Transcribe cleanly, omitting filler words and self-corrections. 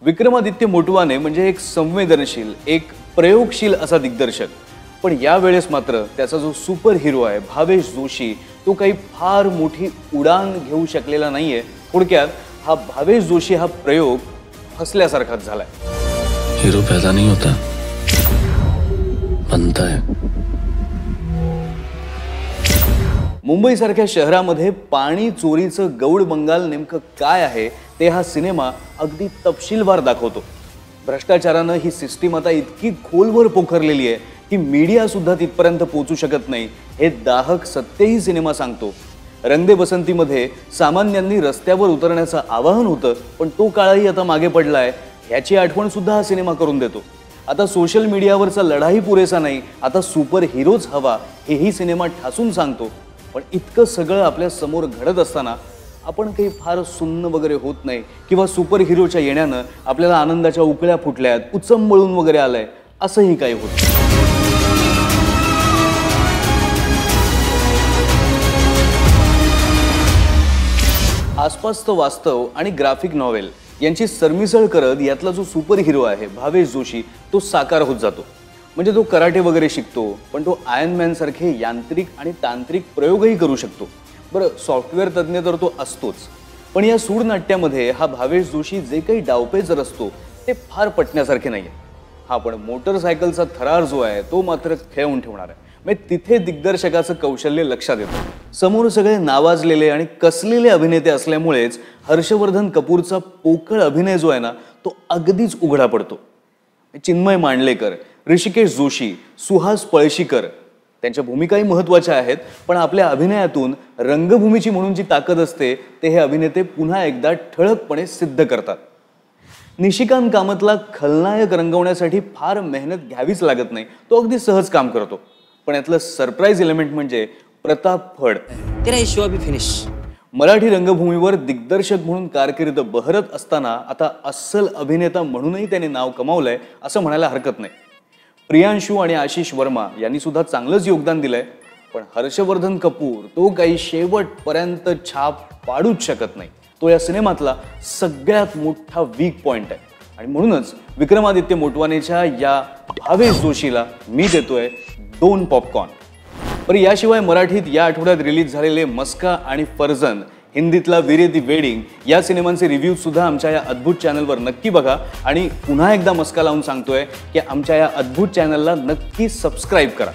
विक्रमादित्य मोटवाने म्हणजे एक संवेदनशील, एक प्रयोगशील असा दिग्दर्शक. पण यावेळेस मात्र त्याचा जो सुपर हिरो आहे भावेश जोशी तो काही फार मोठी उडान घेऊ शकलेला नाहीये. थोडक्यात हा भावेश जोशी हा प्रयोग फसल्यासारखाच झालाय. हिरो पैदा नहीं होता, बनता है. मुंबईसारख्या शहरामध्ये पाणी चोरीचं गौड बंगाल नेमकं काय आहे ते हा सिनेमा अगदी तपशीलवार दाखवतो. भ्रष्टाचारानं ही सिस्टीम आता इतकी खोलवर पोखरलेली आहे की मीडिया सुद्धा तिथपर्यंत पोहोचू शकत नाही हे दाहक सत्यही सिनेमा सांगतो. रंग दे बसंतीमध्ये सामान्यांनी रस्त्यावर उतरण्याचं आवाहन होतं, पण तो काळही आता मागे पडलाय याची आठवण सुद्धा हा सिनेमा करून देतो. आता सोशल मीडियावरचा लढाई पुरेसा नाही, आता सुपर हिरोच हवा हेही सिनेमा ठासून सांगतो. पण इतकं सगळं आपल्या समोर घडत असताना आपण काही फार सुन्न वगैरे होत नाही किंवा सुपर हिरोच्या येण्यानं आपल्याला आनंदाच्या उकळ्या फुटल्यात, उचंबळून वगैरे आलंय असंही काही होत. आसपासचं वास्तव आणि ग्राफिक नॉव्हेल यांची सरमिसळ करत यातला जो सुपर हिरो आहे भावेश जोशी तो साकार होत जातो. म्हणजे तो कराटे वगैरे शिकतो, पण तो आयर्न मॅन सारखे यांत्रिक आणि तांत्रिक प्रयोगही करू शकतो. बरं, सॉफ्टवेअर तज्ज्ञ तर तो असतोच, पण या सूडनाट्यामध्ये हा भावेश जोशी जे काही डावपेच रचतो ते फार पटण्यासारखे नाहीये. हा पण मोटरसायकलचा थरार जो आहे तो मात्र खेळवून ठेवणार आहे. म्हणजे तिथे दिग्दर्शकाचं कौशल्य लक्षात येतं. समोर सगळे नावाजलेले आणि कसलेले अभिनेते असल्यामुळेच हर्षवर्धन कपूरचा पोकळ अभिनय जो आहे ना तो अगदीच उघडा पडतो. चिन्मय मांडलेकर, ऋषिकेश जोशी, सुहास पळशीकर त्यांच्या भूमिकाही महत्त्वाच्या आहेत, पण आपल्या अभिनयातून रंगभूमीची म्हणून जी ताकद असते ते हे अभिनेते पुन्हा एकदा ठळकपणे सिद्ध करतात. निशिकांत कामतला खलनायक रंगवण्यासाठी फार मेहनत घ्यावीच लागत नाही, तो अगदी सहज काम करतो. पण यातलं सरप्राईज एलिमेंट म्हणजे प्रताप फड. मराठी रंगभूमीवर दिग्दर्शक म्हणून कारकीर्द बहरत असताना आता अस्सल अभिनेता म्हणूनही त्याने नाव कमावलंय असं म्हणायला हरकत नाही. प्रियांशू आणि आशिष वर्मा यांनी सुद्धा चांगलंच योगदान दिलंय, पण हर्षवर्धन कपूर तो काही शेवटपर्यंत छाप पाडूच शकत नाही. तो या सिनेमातला सगळ्यात मोठा वीक पॉइंट आहे. आणि म्हणूनच विक्रमादित्य मोटवानेच्या या भावेश जोशीला मी देतोय 2 पॉपकॉर्न. पण याशिवाय मराठीत या आठवड्यात रिलीज झालेले मस्का आणि फर्जन, हिंदीतला वीरे दी वेडिंग या सिनेमांचे रिव्ह्यू सुद्धा आमच्या या अद्भुत चॅनलवर नक्की बघा. आणि पुन्हा एकदा मस्का लावून सांगतोय की आमच्या या अद्भुत चॅनलला नक्की सबस्क्राईब करा.